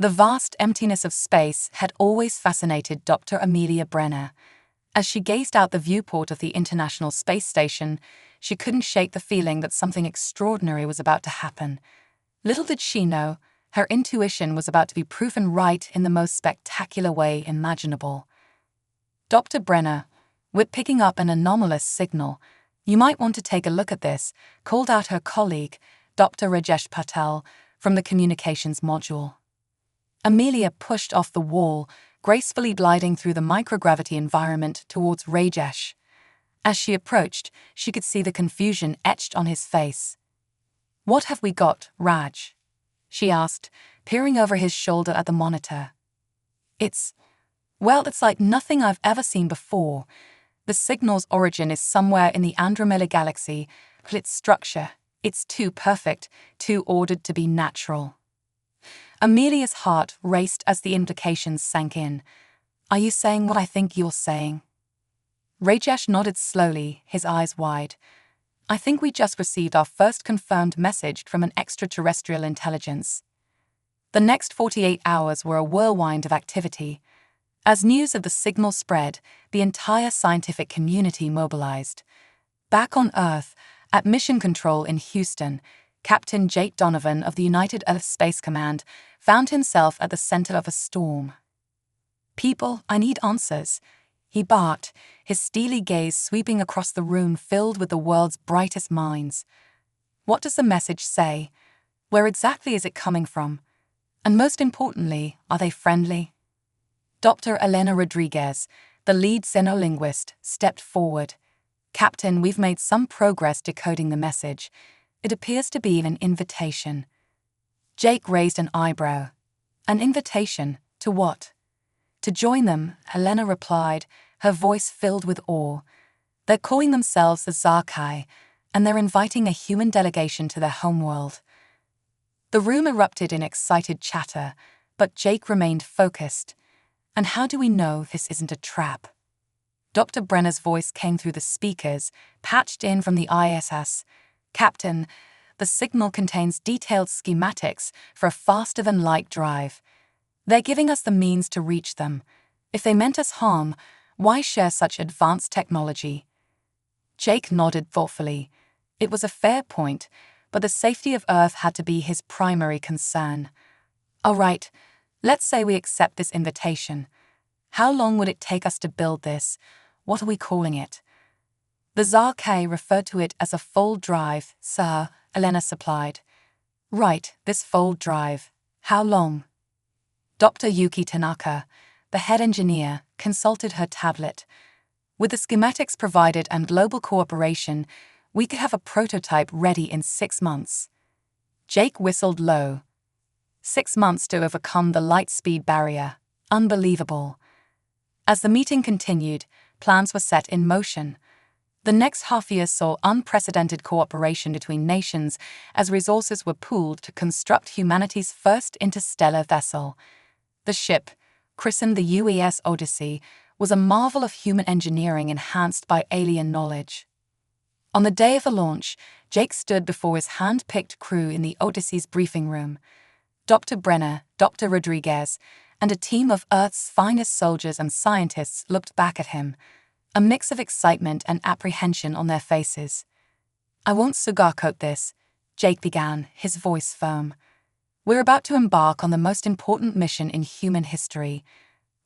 The vast emptiness of space had always fascinated Dr. Amelia Brenner. As she gazed out the viewport of the International Space Station, she couldn't shake the feeling that something extraordinary was about to happen. Little did she know, her intuition was about to be proven right in the most spectacular way imaginable. Dr. Brenner, we're picking up an anomalous signal. You might want to take a look at this, called out her colleague, Dr. Rajesh Patel, from the communications module. Amelia pushed off the wall, gracefully gliding through the microgravity environment towards Rajesh. As she approached, she could see the confusion etched on his face. "What have we got, Raj?" she asked, peering over his shoulder at the monitor. It's like nothing I've ever seen before. The signal's origin is somewhere in the Andromeda Galaxy, but its structure, it's too perfect, too ordered to be natural. Amelia's heart raced as the implications sank in. "Are you saying what I think you're saying?" Rajesh nodded slowly, his eyes wide. "I think we just received our first confirmed message from an extraterrestrial intelligence." The next 48 hours were a whirlwind of activity. As news of the signal spread, the entire scientific community mobilized. Back on Earth, at Mission Control in Houston, Captain Jake Donovan of the United Earth Space Command found himself at the center of a storm. "People, I need answers," he barked, his steely gaze sweeping across the room filled with the world's brightest minds. "What does the message say? Where exactly is it coming from? And most importantly, are they friendly?" Dr. Elena Rodriguez, the lead xenolinguist, stepped forward. "Captain, we've made some progress decoding the message. It appears to be an invitation." Jake raised an eyebrow. "An invitation? To what?" "To join them," Elena replied, her voice filled with awe. "They're calling themselves the Zarkai, and they're inviting a human delegation to their homeworld." The room erupted in excited chatter, but Jake remained focused. "And how do we know this isn't a trap?" Dr. Brenner's voice came through the speakers, patched in from the ISS. "Captain, the signal contains detailed schematics for a faster-than-light drive. They're giving us the means to reach them. If they meant us harm, why share such advanced technology?" Jake nodded thoughtfully. It was a fair point, but the safety of Earth had to be his primary concern. "All right, let's say we accept this invitation. How long would it take us to build this? What are we calling it?" The Zarkai referred to it as a fold drive, sir, Elena supplied. "Right, this fold drive. How long?" Dr. Yuki Tanaka, the head engineer, consulted her tablet. "With the schematics provided and global cooperation, we could have a prototype ready in 6 months." Jake whistled low. 6 months to overcome the light speed barrier. Unbelievable. As the meeting continued, plans were set in motion. The next half year saw unprecedented cooperation between nations as resources were pooled to construct humanity's first interstellar vessel. The ship, christened the UES Odyssey, was a marvel of human engineering enhanced by alien knowledge. On the day of the launch, Jake stood before his hand-picked crew in the Odyssey's briefing room. Dr. Brenner, Dr. Rodriguez, and a team of Earth's finest soldiers and scientists looked back at him, a mix of excitement and apprehension on their faces. "I won't sugarcoat this," Jake began, his voice firm. "We're about to embark on the most important mission in human history.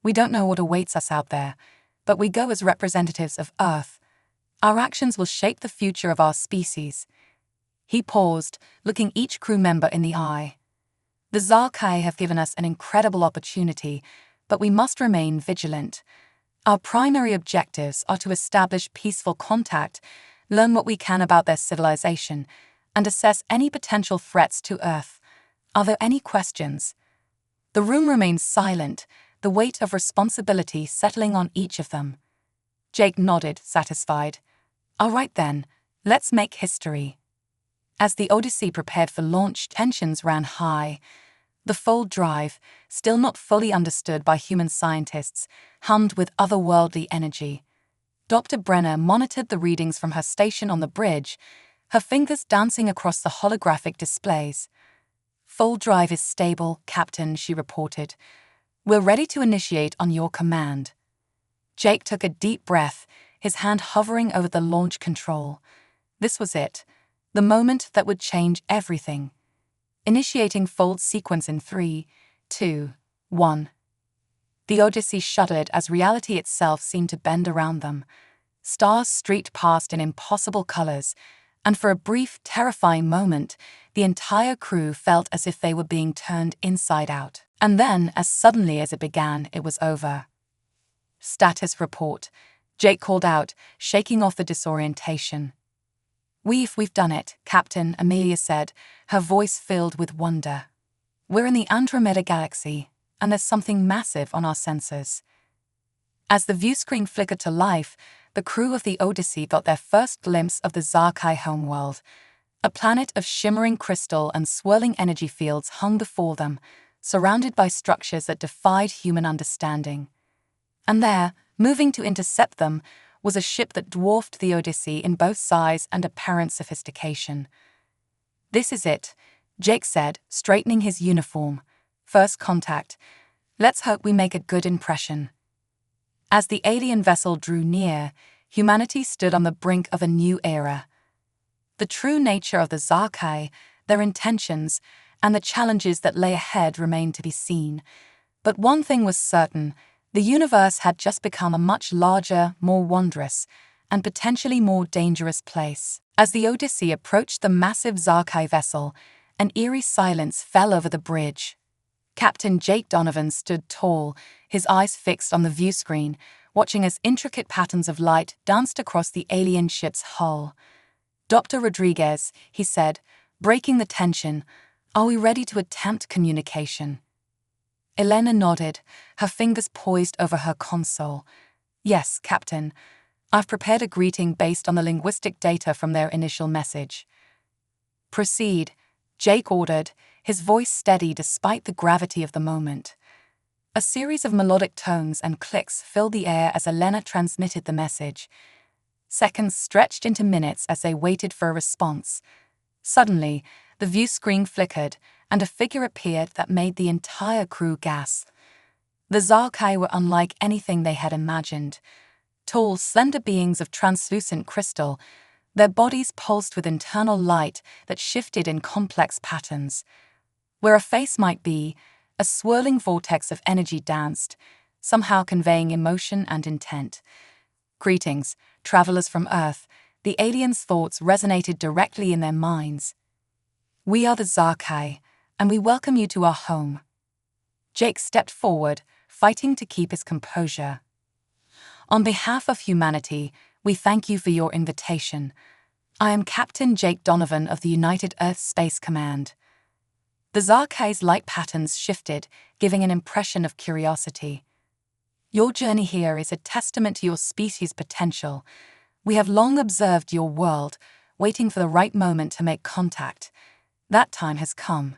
We don't know what awaits us out there, but we go as representatives of Earth. Our actions will shape the future of our species." He paused, looking each crew member in the eye. "The Zarkai have given us an incredible opportunity, but we must remain vigilant. Our primary objectives are to establish peaceful contact, learn what we can about their civilization, and assess any potential threats to Earth. Are there any questions?" The room remained silent, the weight of responsibility settling on each of them. Jake nodded, satisfied. "All right then, let's make history." As the Odyssey prepared for launch, tensions ran high. The fold drive, still not fully understood by human scientists, hummed with otherworldly energy. Dr. Brenner monitored the readings from her station on the bridge, her fingers dancing across the holographic displays. Full drive is stable, Captain, she reported. We're ready to initiate on your command. Jake took a deep breath, his hand hovering over the launch control. This was it, the moment that would change everything. Initiating fold sequence in 3, 2, 1. The Odyssey shuddered as reality itself seemed to bend around them. Stars streaked past in impossible colors, and for a brief, terrifying moment, the entire crew felt as if they were being turned inside out. And then, as suddenly as it began, it was over. Status report, Jake called out, shaking off the disorientation. We've done it, Captain, Amelia said, her voice filled with wonder. We're in the Andromeda Galaxy, and there's something massive on our sensors. As the viewscreen flickered to life, the crew of the Odyssey got their first glimpse of the Zarkai homeworld. A planet of shimmering crystal and swirling energy fields hung before them, surrounded by structures that defied human understanding. And there, moving to intercept them, was a ship that dwarfed the Odyssey in both size and apparent sophistication. This is it, Jake said, straightening his uniform. First contact. Let's hope we make a good impression. As the alien vessel drew near, humanity stood on the brink of a new era. The true nature of the Zarkai, their intentions, and the challenges that lay ahead remained to be seen. But one thing was certain, the universe had just become a much larger, more wondrous, and potentially more dangerous place. As the Odyssey approached the massive Zarkai vessel, an eerie silence fell over the bridge. Captain Jake Donovan stood tall, his eyes fixed on the viewscreen, watching as intricate patterns of light danced across the alien ship's hull. Dr. Rodriguez, he said, breaking the tension, are we ready to attempt communication? Elena nodded, her fingers poised over her console. Yes, Captain. I've prepared a greeting based on the linguistic data from their initial message. Proceed, Jake ordered, his voice steady despite the gravity of the moment. A series of melodic tones and clicks filled the air as Elena transmitted the message. Seconds stretched into minutes as they waited for a response. Suddenly, the view screen flickered, and a figure appeared that made the entire crew gasp. The Zarkai were unlike anything they had imagined. Tall, slender beings of translucent crystal, their bodies pulsed with internal light that shifted in complex patterns. Where a face might be, a swirling vortex of energy danced, somehow conveying emotion and intent. Greetings, travelers from Earth, the aliens' thoughts resonated directly in their minds. We are the Zarkai, and we welcome you to our home. Jake stepped forward, fighting to keep his composure. On behalf of humanity, we thank you for your invitation. I am Captain Jake Donovan of the United Earth Space Command. The Zarkai's light patterns shifted, giving an impression of curiosity. Your journey here is a testament to your species' potential. We have long observed your world, waiting for the right moment to make contact. That time has come.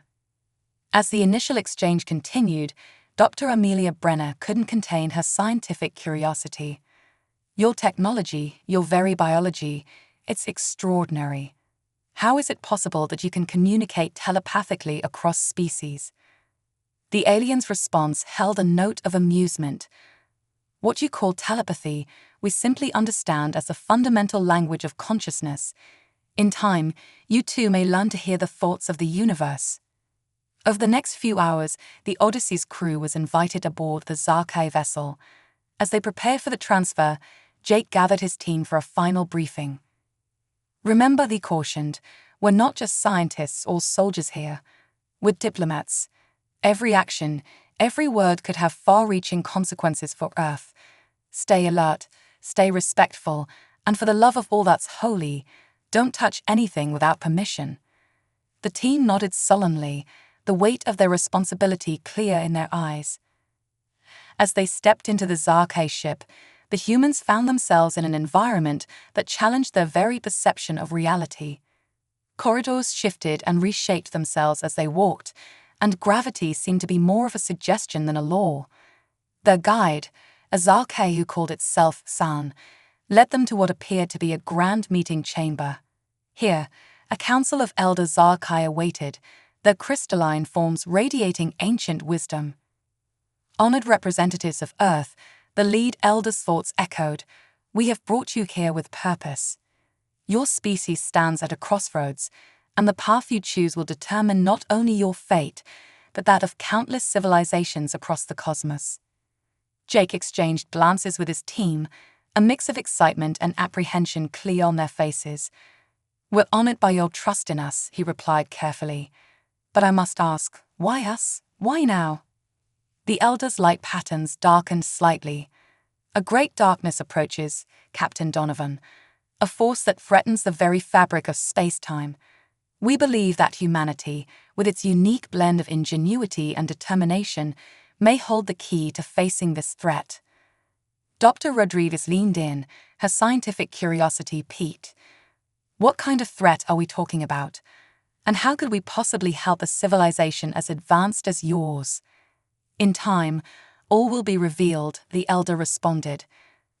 As the initial exchange continued, Dr. Amelia Brenner couldn't contain her scientific curiosity. Your technology, your very biology, it's extraordinary. How is it possible that you can communicate telepathically across species? The alien's response held a note of amusement. What you call telepathy, we simply understand as the fundamental language of consciousness. In time, you too may learn to hear the thoughts of the universe. Over the next few hours, the Odyssey's crew was invited aboard the Zarkai vessel. As they prepared for the transfer, Jake gathered his team for a final briefing. Remember, he cautioned, we're not just scientists or soldiers here. We're diplomats. Every action, every word could have far-reaching consequences for Earth. Stay alert, stay respectful, and for the love of all that's holy, don't touch anything without permission. The team nodded sullenly, the weight of their responsibility clear in their eyes. As they stepped into the Zarkai ship, the humans found themselves in an environment that challenged their very perception of reality. Corridors shifted and reshaped themselves as they walked, and gravity seemed to be more of a suggestion than a law. Their guide, a Zarkai who called itself San, led them to what appeared to be a grand meeting chamber. Here, a council of elder Zarkai awaited, their crystalline forms radiating ancient wisdom. Honored representatives of Earth, the lead elders' thoughts echoed, "We have brought you here with purpose. Your species stands at a crossroads, and the path you choose will determine not only your fate, but that of countless civilizations across the cosmos." Jake exchanged glances with his team, a mix of excitement and apprehension clear on their faces. "We're honored by your trust in us," he replied carefully. "But I must ask, why us? Why now?" The elders' light patterns darkened slightly. "A great darkness approaches, Captain Donovan, a force that threatens the very fabric of space-time. We believe that humanity, with its unique blend of ingenuity and determination, may hold the key to facing this threat." Dr. Rodriguez leaned in, her scientific curiosity piqued. "What kind of threat are we talking about? And how could we possibly help a civilization as advanced as yours?" "In time, all will be revealed," the elder responded.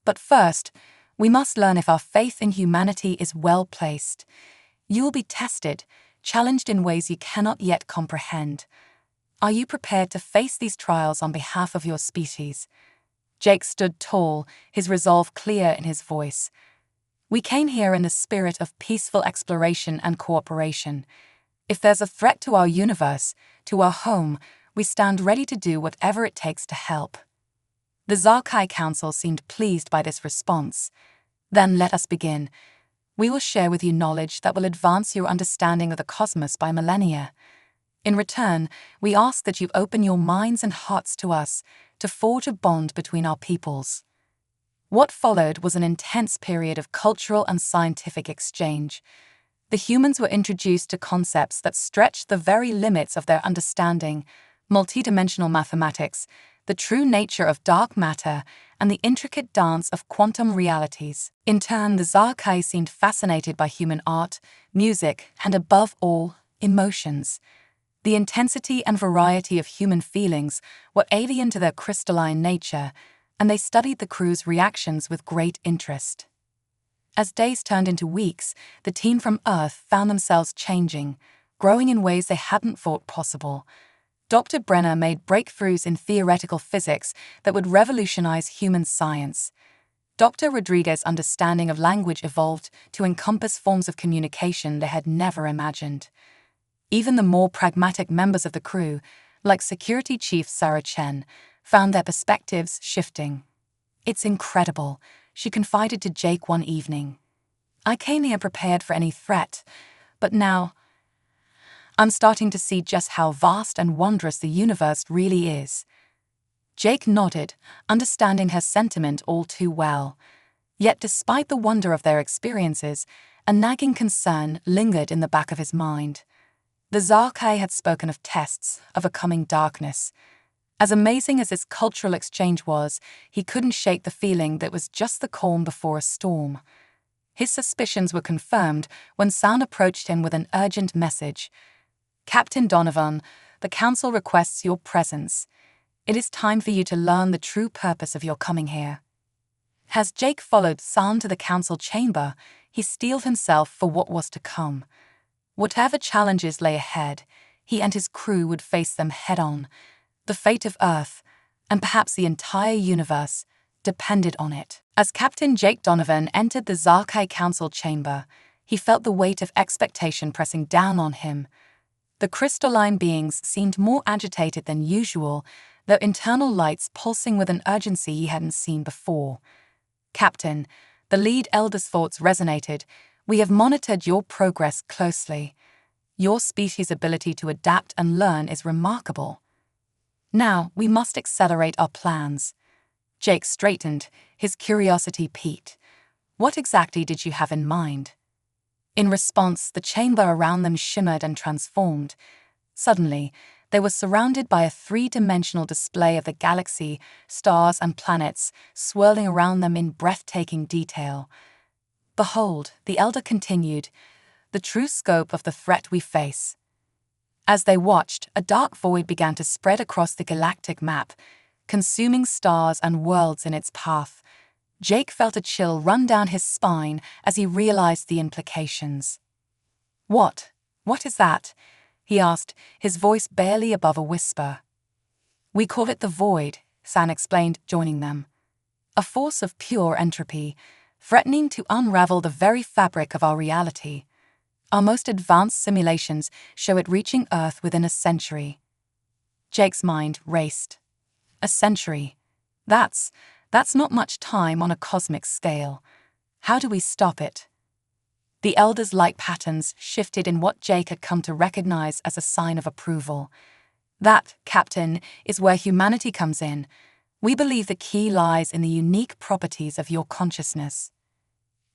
"But first, we must learn if our faith in humanity is well placed. You will be tested, challenged in ways you cannot yet comprehend. Are you prepared to face these trials on behalf of your species?" Jake stood tall, his resolve clear in his voice. "We came here in the spirit of peaceful exploration and cooperation. If there's a threat to our universe, to our home, we stand ready to do whatever it takes to help." The Zarkai Council seemed pleased by this response. "Then let us begin. We will share with you knowledge that will advance your understanding of the cosmos by millennia. In return, we ask that you open your minds and hearts to us to forge a bond between our peoples." What followed was an intense period of cultural and scientific exchange. The humans were introduced to concepts that stretched the very limits of their understanding: multidimensional mathematics, the true nature of dark matter, and the intricate dance of quantum realities. In turn, the Zarkai seemed fascinated by human art, music, and above all, emotions. The intensity and variety of human feelings were alien to their crystalline nature, and they studied the crew's reactions with great interest. As days turned into weeks, the team from Earth found themselves changing, growing in ways they hadn't thought possible. Dr. Brenner made breakthroughs in theoretical physics that would revolutionize human science. Dr. Rodriguez's understanding of language evolved to encompass forms of communication they had never imagined. Even the more pragmatic members of the crew, like Security Chief Sarah Chen, found their perspectives shifting. "It's incredible," she confided to Jake one evening. "I came here prepared for any threat, but now I'm starting to see just how vast and wondrous the universe really is." Jake nodded, understanding her sentiment all too well. Yet despite the wonder of their experiences, a nagging concern lingered in the back of his mind. The Zarkai had spoken of tests, of a coming darkness. As amazing as this cultural exchange was, he couldn't shake the feeling that it was just the calm before a storm. His suspicions were confirmed when Sound approached him with an urgent message. "Captain Donovan, the Council requests your presence. It is time for you to learn the true purpose of your coming here." As Jake followed Sound to the Council chamber, he steeled himself for what was to come. Whatever challenges lay ahead, he and his crew would face them head-on. The fate of Earth, and perhaps the entire universe, depended on it. As Captain Jake Donovan entered the Zarkai Council chamber, he felt the weight of expectation pressing down on him. The crystalline beings seemed more agitated than usual, their internal lights pulsing with an urgency he hadn't seen before. "Captain," the lead elder's thoughts resonated, "we have monitored your progress closely. Your species' ability to adapt and learn is remarkable. Now, we must accelerate our plans." Jake straightened, his curiosity piqued. "What exactly did you have in mind?" In response, the chamber around them shimmered and transformed. Suddenly, they were surrounded by a three-dimensional display of the galaxy, stars and planets, swirling around them in breathtaking detail. "Behold," the elder continued, "the true scope of the threat we face." As they watched, a dark void began to spread across the galactic map, consuming stars and worlds in its path. Jake felt a chill run down his spine as he realized the implications. What is that?" he asked, his voice barely above a whisper. We call it the void, San explained, joining them. A force of pure entropy, threatening to unravel the very fabric of our reality. Our most advanced simulations show it reaching Earth within a century. Jake's mind raced. A century. That's not much time on a cosmic scale. How do we stop it? The Elder's light patterns shifted in what Jake had come to recognize as a sign of approval. That, Captain, is where humanity comes in. We believe the key lies in the unique properties of your consciousness.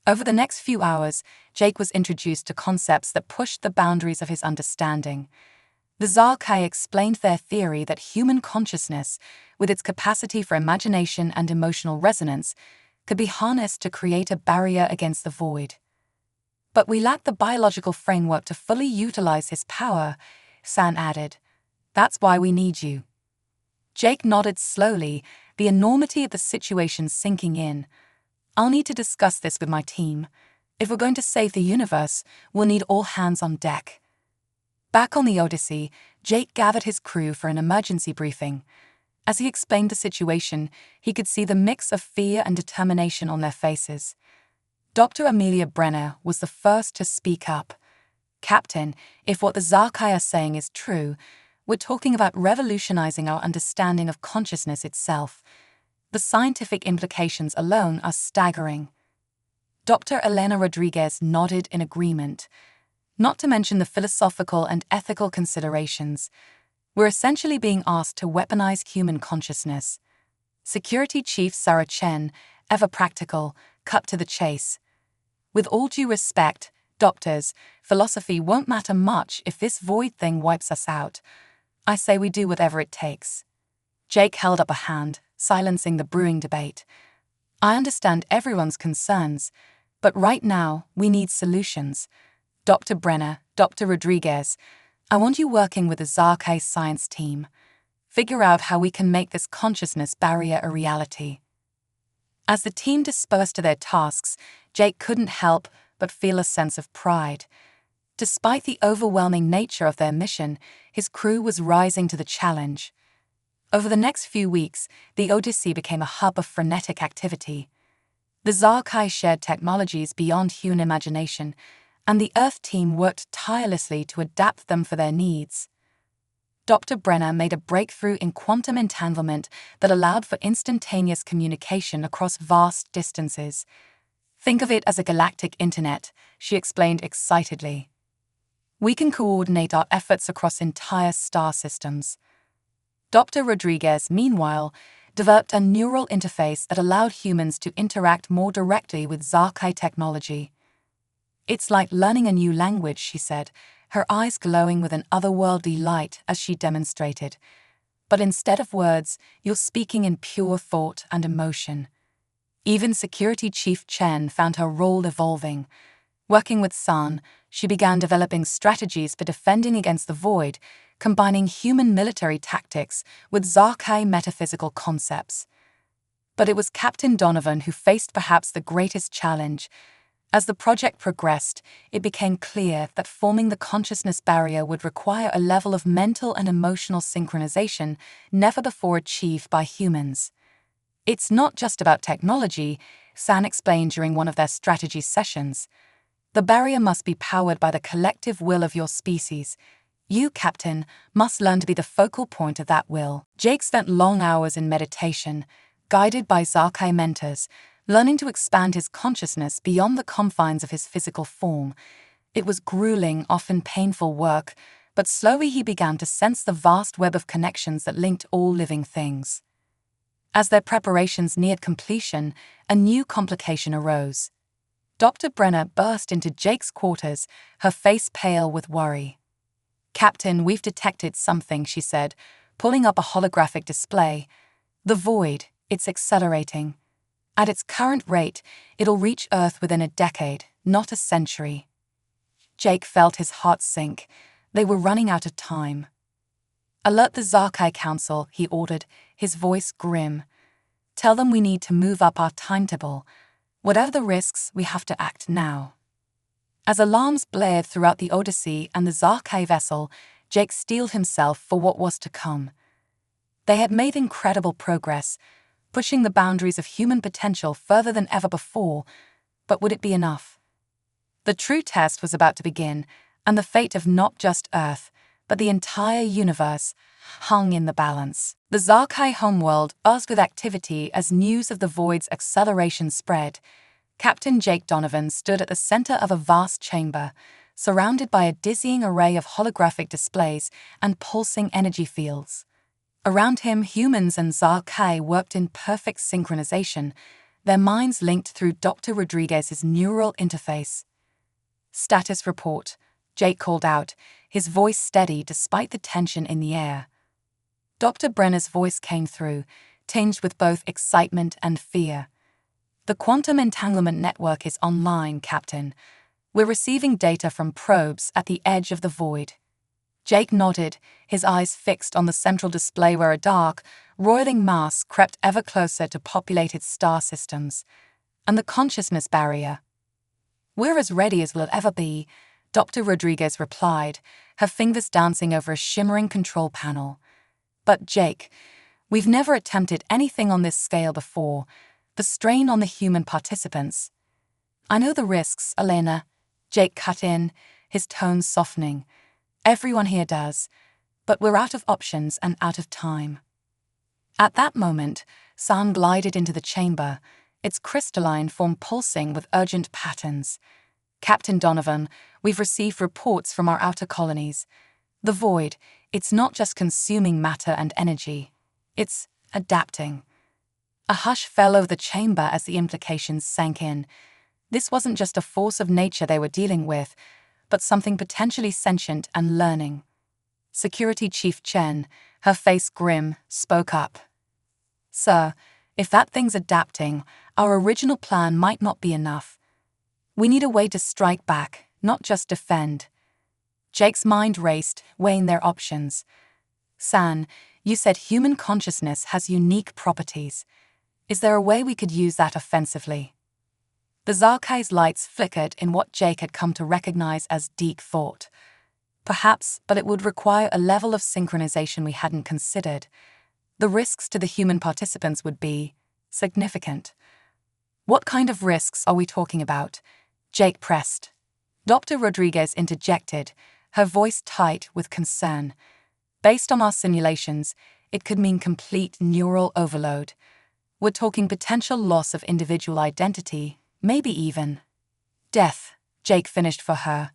Over the next few hours, Jake was introduced to concepts that pushed the boundaries of his understanding. The Zarkai explained their theory that human consciousness, with its capacity for imagination and emotional resonance, could be harnessed to create a barrier against the void. But we lack the biological framework to fully utilize his power, San added. That's why we need you. Jake nodded slowly, the enormity of the situation sinking in. I'll need to discuss this with my team. If we're going to save the universe, we'll need all hands on deck. Back on the Odyssey, Jake gathered his crew for an emergency briefing. As he explained the situation, he could see the mix of fear and determination on their faces. Dr. Amelia Brenner was the first to speak up. Captain, if what the Zarkai are saying is true, we're talking about revolutionizing our understanding of consciousness itself. The scientific implications alone are staggering. Dr. Elena Rodriguez nodded in agreement. Not to mention the philosophical and ethical considerations. We're essentially being asked to weaponize human consciousness. Security Chief Sarah Chen, ever practical, cut to the chase. With all due respect, doctors, philosophy won't matter much if this void thing wipes us out. I say we do whatever it takes. Jake held up a hand, silencing the brewing debate. I understand everyone's concerns, but right now we need solutions. Dr. Brenner, Dr. Rodriguez, I want you working with the Zarkai science team. Figure out how we can make this consciousness barrier a reality. As the team dispersed to their tasks, Jake couldn't help but feel a sense of pride. Despite the overwhelming nature of their mission, his crew was rising to the challenge. Over the next few weeks, the Odyssey became a hub of frenetic activity. The Zarkai shared technologies beyond human imagination, and the Earth team worked tirelessly to adapt them for their needs. Dr. Brenner made a breakthrough in quantum entanglement that allowed for instantaneous communication across vast distances. Think of it as a galactic internet, she explained excitedly. We can coordinate our efforts across entire star systems. Dr. Rodriguez, meanwhile, developed a neural interface that allowed humans to interact more directly with Zarkai technology. It's like learning a new language, she said, her eyes glowing with an otherworldly light as she demonstrated. But instead of words, you're speaking in pure thought and emotion. Even Security Chief Chen found her role evolving. Working with San, she began developing strategies for defending against the void, combining human military tactics with Zarkai metaphysical concepts. But it was Captain Donovan who faced perhaps the greatest challenge. As the project progressed, it became clear that forming the consciousness barrier would require a level of mental and emotional synchronization never before achieved by humans. It's not just about technology, San explained during one of their strategy sessions. The barrier must be powered by the collective will of your species. You, Captain, must learn to be the focal point of that will. Jake spent long hours in meditation, guided by Zarkai mentors, learning to expand his consciousness beyond the confines of his physical form. It was grueling, often painful work, but slowly he began to sense the vast web of connections that linked all living things. As their preparations neared completion, a new complication arose. Dr. Brenner burst into Jake's quarters, her face pale with worry. Captain, we've detected something, she said, pulling up a holographic display. The void, it's accelerating. At its current rate, it'll reach Earth within a decade, not a century. Jake felt his heart sink. They were running out of time. Alert the Zarkai Council, he ordered, his voice grim. Tell them we need to move up our timetable. Whatever the risks, we have to act now. As alarms blared throughout the Odyssey and the Zarkai vessel, Jake steeled himself for what was to come. They had made incredible progress, pushing the boundaries of human potential further than ever before, but would it be enough? The true test was about to begin, and the fate of not just Earth, but the entire universe, hung in the balance. The Zarkai homeworld buzzed with activity as news of the void's acceleration spread. Captain Jake Donovan stood at the center of a vast chamber, surrounded by a dizzying array of holographic displays and pulsing energy fields. Around him, humans and Zarkai worked in perfect synchronization, their minds linked through Dr. Rodriguez's neural interface. "Status report," Jake called out, his voice steady despite the tension in the air. Dr. Brenner's voice came through, tinged with both excitement and fear. "The quantum entanglement network is online, Captain. We're receiving data from probes at the edge of the void." Jake nodded, his eyes fixed on the central display where a dark, roiling mass crept ever closer to populated star systems. "And the consciousness barrier?" "We're as ready as we'll ever be," Dr. Rodriguez replied, her fingers dancing over a shimmering control panel. "But Jake, we've never attempted anything on this scale before. The strain on the human participants." "I know the risks, Elena," Jake cut in, his tone softening. "Everyone here does. But we're out of options and out of time." At that moment, sound glided into the chamber, its crystalline form pulsing with urgent patterns. "Captain Donovan, we've received reports from our outer colonies. The void, it's not just consuming matter and energy. It's adapting." A hush fell over the chamber as the implications sank in. This wasn't just a force of nature they were dealing with, but something potentially sentient and learning. Security Chief Chen, her face grim, spoke up. "Sir, if that thing's adapting, our original plan might not be enough. We need a way to strike back, not just defend." Jake's mind raced, weighing their options. "San, you said human consciousness has unique properties. Is there a way we could use that offensively?" The Zarkai's lights flickered in what Jake had come to recognize as deep thought. "Perhaps, but it would require a level of synchronization we hadn't considered. The risks to the human participants would be significant." "What kind of risks are we talking about?" Jake pressed. Dr. Rodriguez interjected, her voice tight with concern. "Based on our simulations, it could mean complete neural overload. We're talking potential loss of individual identity, maybe even death," Jake finished for her.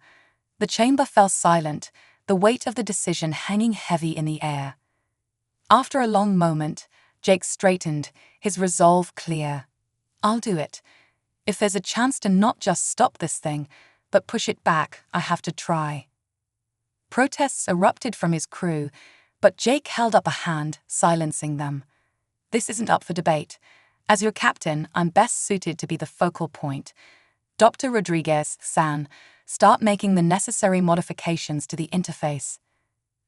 The chamber fell silent, the weight of the decision hanging heavy in the air. After a long moment, Jake straightened, his resolve clear. "I'll do it. If there's a chance to not just stop this thing, but push it back, I have to try." Protests erupted from his crew, but Jake held up a hand, silencing them. "This isn't up for debate. As your captain, I'm best suited to be the focal point. Dr. Rodriguez-san, start making the necessary modifications to the interface."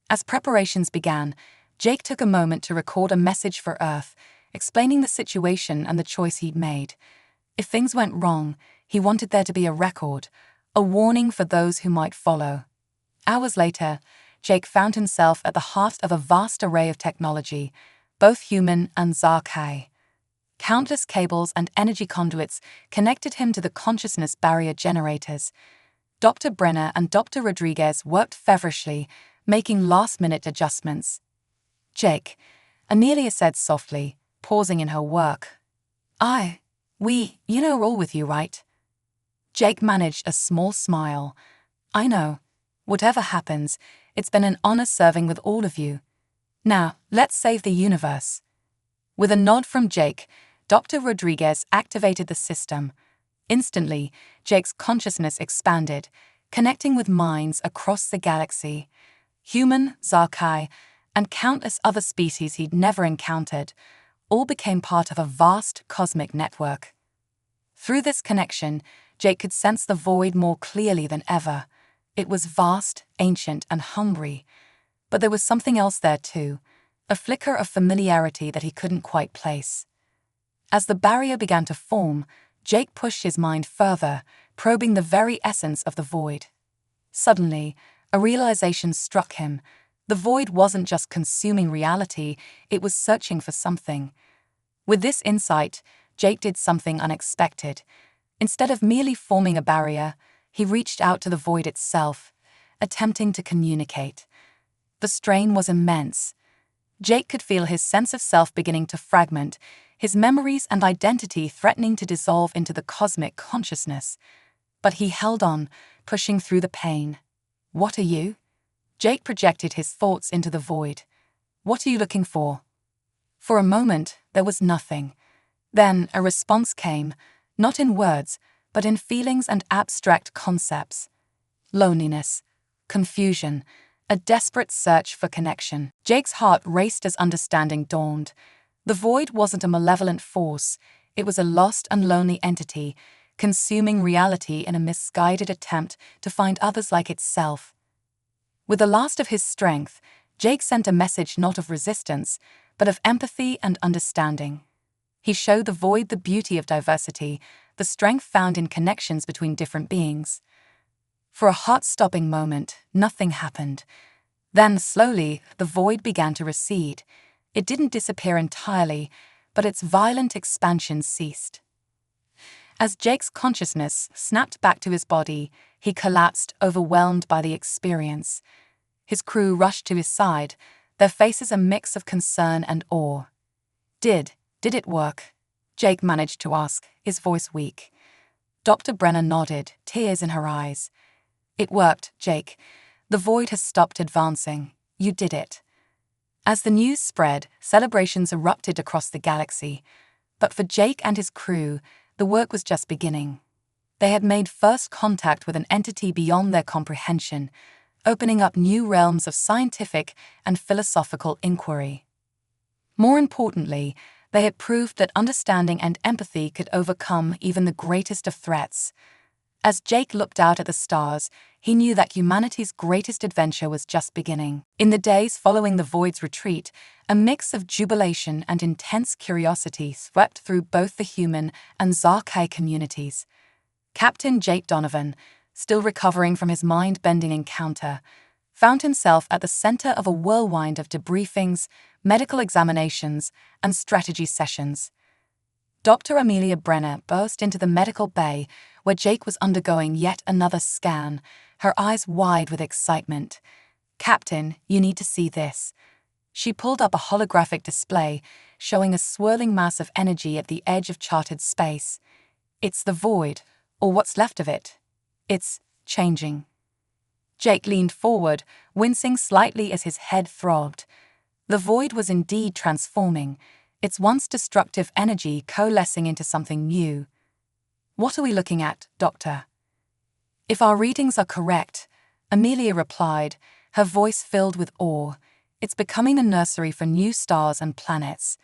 As preparations began, Jake took a moment to record a message for Earth, explaining the situation and the choice he'd made. If things went wrong, he wanted there to be a record, a warning for those who might follow. Hours later, Jake found himself at the heart of a vast array of technology, both human and Zarkai. Countless cables and energy conduits connected him to the consciousness barrier generators. Dr. Brenner and Dr. Rodriguez worked feverishly, making last-minute adjustments. "Jake," Amelia said softly, pausing in her work. We're all with you, right?" Jake managed a small smile. "I know. Whatever happens, it's been an honor serving with all of you. Now, let's save the universe." With a nod from Jake, Dr. Rodriguez activated the system. Instantly, Jake's consciousness expanded, connecting with minds across the galaxy. Human, Zarkai, and countless other species he'd never encountered, all became part of a vast cosmic network. Through this connection, Jake could sense the void more clearly than ever. It was vast, ancient, and hungry. But there was something else there too, a flicker of familiarity that he couldn't quite place. As the barrier began to form, Jake pushed his mind further, probing the very essence of the void. Suddenly, A realization struck him. The void wasn't just consuming reality, it was searching for something. With this insight, Jake did something unexpected. Instead of merely forming a barrier, he reached out to the void itself, attempting to communicate. The strain was immense. Jake could feel his sense of self beginning to fragment, his memories and identity threatening to dissolve into the cosmic consciousness. But he held on, pushing through the pain. "What are you?" Jake projected his thoughts into the void. "What are you looking for?" For a moment, there was nothing. Then a response came, not in words, but in feelings and abstract concepts. Loneliness, confusion, a desperate search for connection. Jake's heart raced as understanding dawned. The void wasn't a malevolent force, it was a lost and lonely entity, consuming reality in a misguided attempt to find others like itself. With the last of his strength, Jake sent a message not of resistance, but of empathy and understanding. He showed the void the beauty of diversity, the strength found in connections between different beings. For a heart-stopping moment, nothing happened. Then, slowly, the void began to recede. It didn't disappear entirely, but its violent expansion ceased. As Jake's consciousness snapped back to his body, he collapsed, overwhelmed by the experience. His crew rushed to his side, their faces a mix of concern and awe. Did it work?" Jake managed to ask, his voice weak. Dr. Brenner nodded, tears in her eyes. "It worked, Jake. The void has stopped advancing. You did it." As the news spread, celebrations erupted across the galaxy. But for Jake and his crew, the work was just beginning. They had made first contact with an entity beyond their comprehension, opening up new realms of scientific and philosophical inquiry. More importantly, they had proved that understanding and empathy could overcome even the greatest of threats. As Jake looked out at the stars, he knew that humanity's greatest adventure was just beginning. In the days following the void's retreat, a mix of jubilation and intense curiosity swept through both the human and Zarkai communities. Captain Jake Donovan, still recovering from his mind-bending encounter, found himself at the center of a whirlwind of debriefings, medical examinations, and strategy sessions. Dr. Amelia Brenner burst into the medical bay where Jake was undergoing yet another scan, her eyes wide with excitement. "Captain, you need to see this." She pulled up a holographic display showing a swirling mass of energy at the edge of charted space. "It's the void, or what's left of it. It's changing." Jake leaned forward, wincing slightly as his head throbbed. The void was indeed transforming, its once destructive energy coalescing into something new. "What are we looking at, Doctor?" "If our readings are correct," Amelia replied, her voice filled with awe, "it's becoming the nursery for new stars and planets.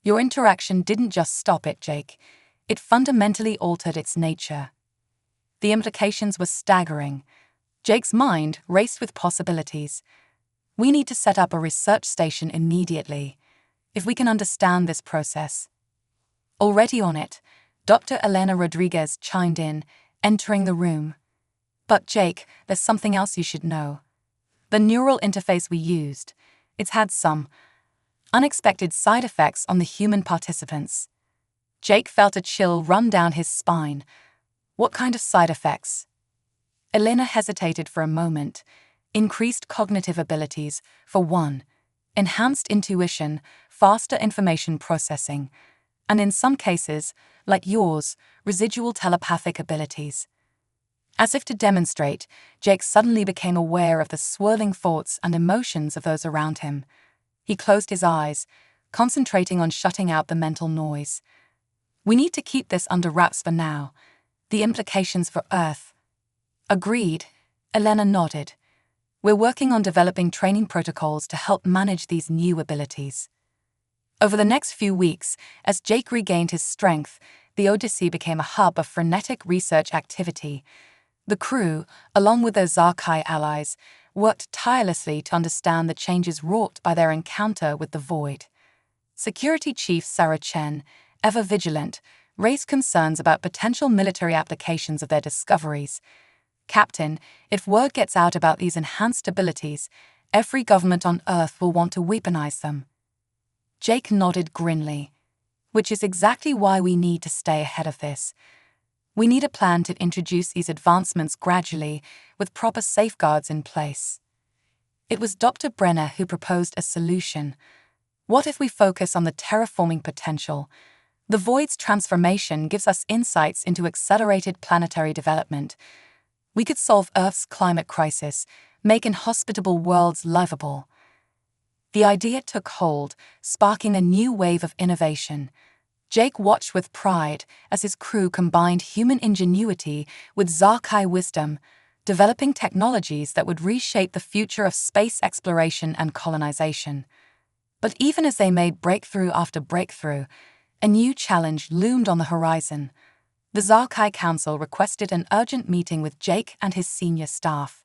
Your interaction didn't just stop it, Jake. It fundamentally altered its nature." The implications were staggering. Jake's mind raced with possibilities. "We need to set up a research station immediately. If we can understand this process." "Already on it," Dr. Elena Rodriguez chimed in, entering the room. "But Jake, there's something else you should know. The neural interface we used, it's had some unexpected side effects on the human participants." Jake felt a chill run down his spine. "What kind of side effects?" Elena hesitated for a moment. "Increased cognitive abilities, for one. Enhanced intuition, faster information processing. And in some cases, like yours, residual telepathic abilities." As if to demonstrate, Jake suddenly became aware of the swirling thoughts and emotions of those around him. He closed his eyes, concentrating on shutting out the mental noise. "We need to keep this under wraps for now. The implications for Earth." "Agreed," Elena nodded. "We're working on developing training protocols to help manage these new abilities." Over the next few weeks, as Jake regained his strength, the Odyssey became a hub of frenetic research activity. The crew, along with their Zarkai allies, worked tirelessly to understand the changes wrought by their encounter with the void. Security Chief Sarah Chen, ever vigilant, raised concerns about potential military applications of their discoveries. Captain, if word gets out about these enhanced abilities, every government on Earth will want to weaponize them. Jake nodded grimly. Which is exactly why we need to stay ahead of this. We need a plan to introduce these advancements gradually, with proper safeguards in place. It was Dr. Brenner who proposed a solution. What if we focus on the terraforming potential? The void's transformation gives us insights into accelerated planetary development. We could solve Earth's climate crisis, make inhospitable worlds livable. The idea took hold, sparking a new wave of innovation. Jake watched with pride as his crew combined human ingenuity with Zarkai wisdom, developing technologies that would reshape the future of space exploration and colonization. But even as they made breakthrough after breakthrough, a new challenge loomed on the horizon. The Zarkai Council requested an urgent meeting with Jake and his senior staff.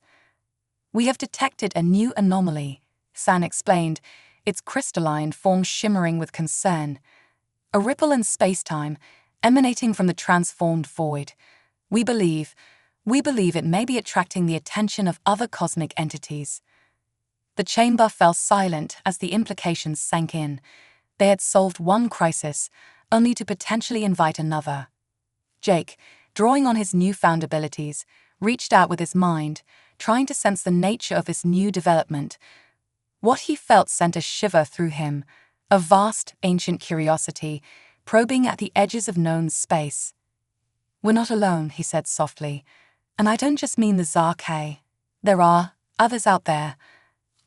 "We have detected a new anomaly," San explained, its crystalline form shimmering with concern. "A ripple in space-time, emanating from the transformed void. We believe it may be attracting the attention of other cosmic entities." The chamber fell silent as the implications sank in. They had solved one crisis, only to potentially invite another. Jake, drawing on his newfound abilities, reached out with his mind, trying to sense the nature of this new development. What he felt sent a shiver through him, a vast, ancient curiosity, probing at the edges of known space. "We're not alone," he said softly. "And I don't just mean the Zarkai. There are others out there.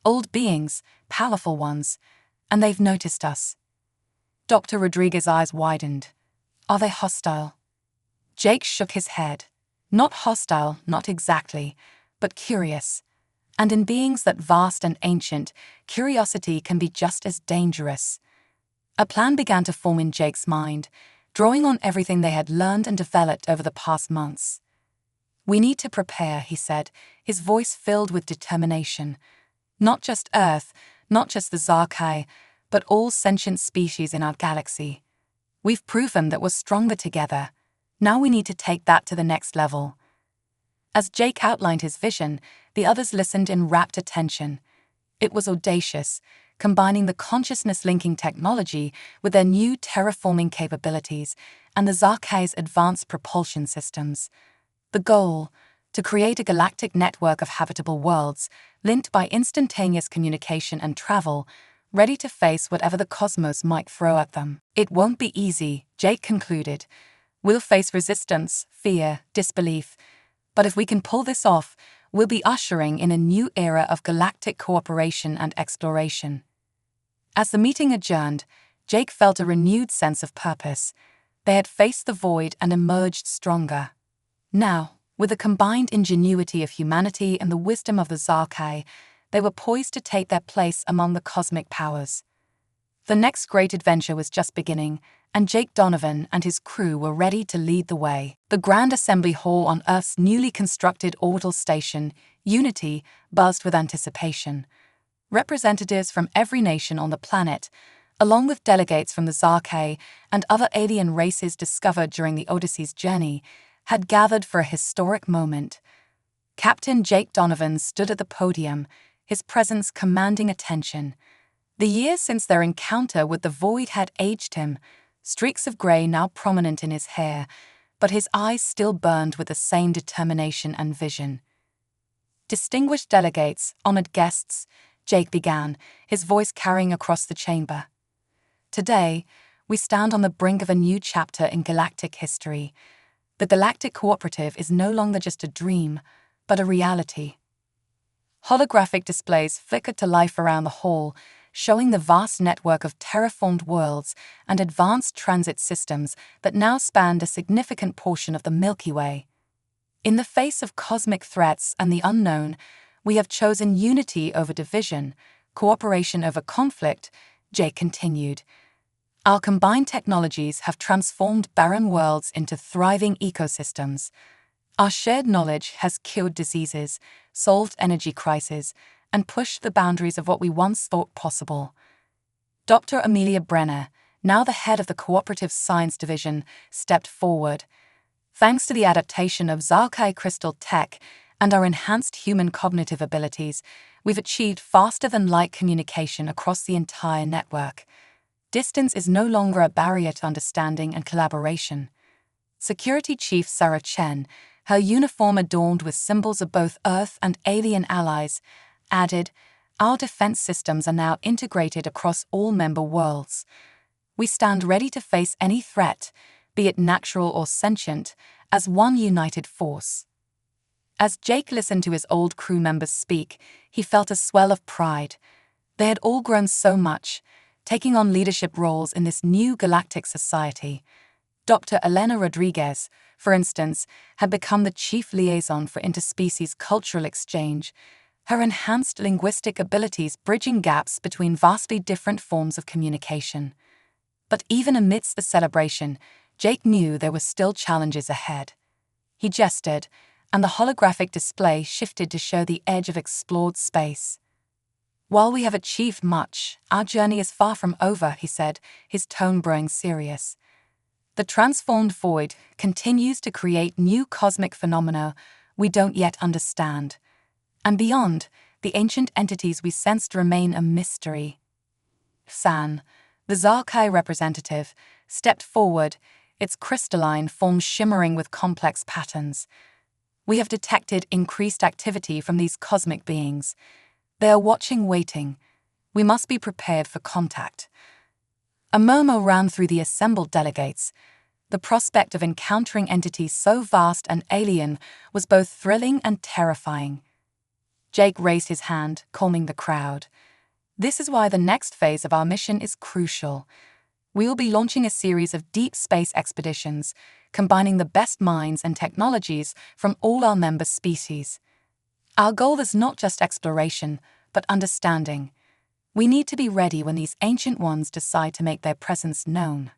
Old beings, powerful ones, and they've noticed us." Dr. Rodriguez's eyes widened. "Are they hostile?" Jake shook his head. "Not hostile, not exactly, but curious. And in beings that vast and ancient, curiosity can be just as dangerous." A plan began to form in Jake's mind, drawing on everything they had learned and developed over the past months. "We need to prepare," he said, his voice filled with determination. "Not just Earth, not just the Zarkai, but all sentient species in our galaxy. We've proven that we're stronger together. Now we need to take that to the next level." As Jake outlined his vision, the others listened in rapt attention. It was audacious, combining the consciousness-linking technology with their new terraforming capabilities and the Zarkai's advanced propulsion systems. The goal: to create a galactic network of habitable worlds, linked by instantaneous communication and travel, ready to face whatever the cosmos might throw at them. "It won't be easy," Jake concluded. "We'll face resistance, fear, disbelief. But if we can pull this off, we'll be ushering in a new era of galactic cooperation and exploration." As the meeting adjourned, Jake felt a renewed sense of purpose. They had faced the void and emerged stronger. Now, with the combined ingenuity of humanity and the wisdom of the Zarkai, they were poised to take their place among the cosmic powers. The next great adventure was just beginning, and Jake Donovan and his crew were ready to lead the way. The Grand Assembly Hall on Earth's newly constructed orbital station, Unity, buzzed with anticipation. Representatives from every nation on the planet, along with delegates from the Zarkai and other alien races discovered during the Odyssey's journey, had gathered for a historic moment. Captain Jake Donovan stood at the podium, his presence commanding attention. The years since their encounter with the void had aged him, streaks of grey now prominent in his hair, but his eyes still burned with the same determination and vision. "Distinguished delegates, honored guests," Jake began, his voice carrying across the chamber. "Today, we stand on the brink of a new chapter in galactic history. The Galactic Cooperative is no longer just a dream, but a reality." Holographic displays flickered to life around the hall, showing the vast network of terraformed worlds and advanced transit systems that now spanned a significant portion of the Milky Way. "In the face of cosmic threats and the unknown, we have chosen unity over division, cooperation over conflict," Jake continued. "Our combined technologies have transformed barren worlds into thriving ecosystems. Our shared knowledge has cured diseases, solved energy crises, and pushed the boundaries of what we once thought possible." Dr. Amelia Brenner, now the head of the Cooperative Science Division, stepped forward. "Thanks to the adaptation of Zarkai crystal tech and our enhanced human cognitive abilities, we've achieved faster-than-light communication across the entire network. Distance is no longer a barrier to understanding and collaboration. Security Chief Sarah Chen, her uniform adorned with symbols of both Earth and alien allies, added, "Our defense systems are now integrated across all member worlds. We stand ready to face any threat, be it natural or sentient, as one united force." As Jake listened to his old crew members speak, he felt a swell of pride. They had all grown so much, taking on leadership roles in this new galactic society. Dr. Elena Rodriguez, for instance, had become the chief liaison for interspecies cultural exchange, her enhanced linguistic abilities bridging gaps between vastly different forms of communication. But even amidst the celebration, Jake knew there were still challenges ahead. He gestured, and the holographic display shifted to show the edge of explored space. "While we have achieved much, our journey is far from over," he said, his tone growing serious. "The transformed void continues to create new cosmic phenomena we don't yet understand. And beyond, the ancient entities we sensed remain a mystery." San, the Zarkai representative, stepped forward, its crystalline form shimmering with complex patterns. "We have detected increased activity from these cosmic beings. They are watching, waiting. We must be prepared for contact." A murmur ran through the assembled delegates. The prospect of encountering entities so vast and alien was both thrilling and terrifying. Jake raised his hand, calming the crowd. "This is why the next phase of our mission is crucial. We will be launching a series of deep space expeditions, combining the best minds and technologies from all our member species. Our goal is not just exploration, but understanding. We need to be ready when these ancient ones decide to make their presence known."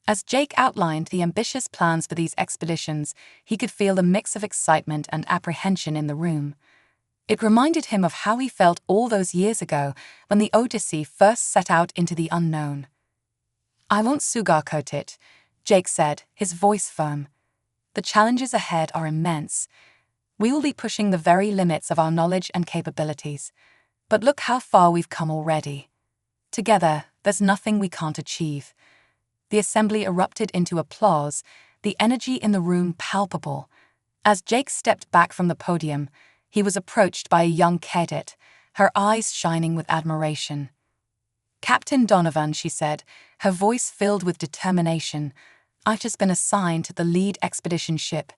As Jake outlined the ambitious plans for these expeditions, he could feel a mix of excitement and apprehension in the room. It reminded him of how he felt all those years ago when the Odyssey first set out into the unknown. "I won't sugarcoat it," Jake said, his voice firm. "The challenges ahead are immense. We will be pushing the very limits of our knowledge and capabilities. But look how far we've come already. Together, there's nothing we can't achieve." The assembly erupted into applause, the energy in the room palpable. As Jake stepped back from the podium, he was approached by a young cadet, her eyes shining with admiration. "Captain Donovan," she said, her voice filled with determination, "I've just been assigned to the lead expedition ship.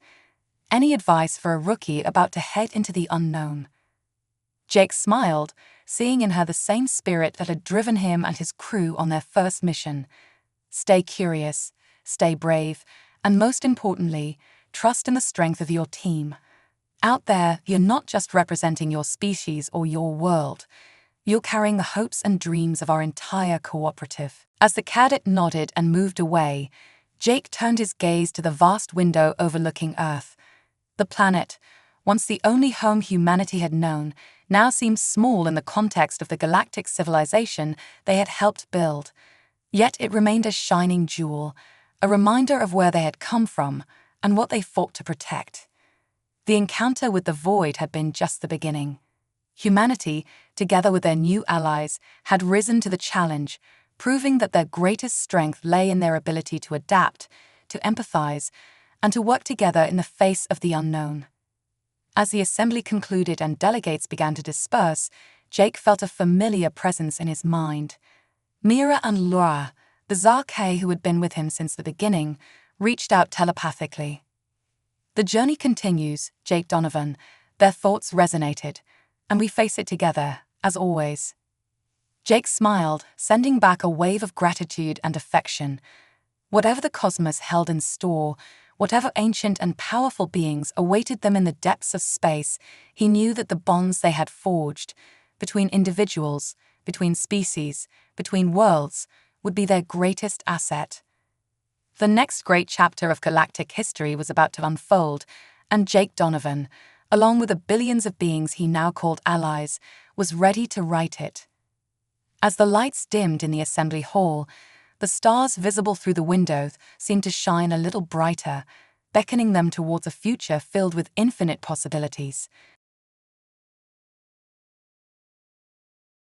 Any advice for a rookie about to head into the unknown?" Jake smiled, seeing in her the same spirit that had driven him and his crew on their first mission. "Stay curious, stay brave, and most importantly, trust in the strength of your team. Out there, you're not just representing your species or your world. You're carrying the hopes and dreams of our entire cooperative." As the cadet nodded and moved away, Jake turned his gaze to the vast window overlooking Earth. The planet, once the only home humanity had known, now seemed small in the context of the galactic civilization they had helped build. Yet it remained a shining jewel, a reminder of where they had come from and what they fought to protect. The encounter with the void had been just the beginning. Humanity, together with their new allies, had risen to the challenge, proving that their greatest strength lay in their ability to adapt, to empathize, and to work together in the face of the unknown. As the assembly concluded and delegates began to disperse, Jake felt a familiar presence in his mind. Mira and Laura, the Zarkai who had been with him since the beginning, reached out telepathically. "The journey continues, Jake Donovan," their thoughts resonated, "and we face it together, as always." Jake smiled, sending back a wave of gratitude and affection. Whatever the cosmos held in store, whatever ancient and powerful beings awaited them in the depths of space, he knew that the bonds they had forged, between individuals, between species, between worlds, would be their greatest asset. The next great chapter of galactic history was about to unfold, and Jake Donovan, along with the billions of beings he now called allies, was ready to write it. As the lights dimmed in the assembly hall, the stars visible through the window seemed to shine a little brighter, beckoning them towards a future filled with infinite possibilities.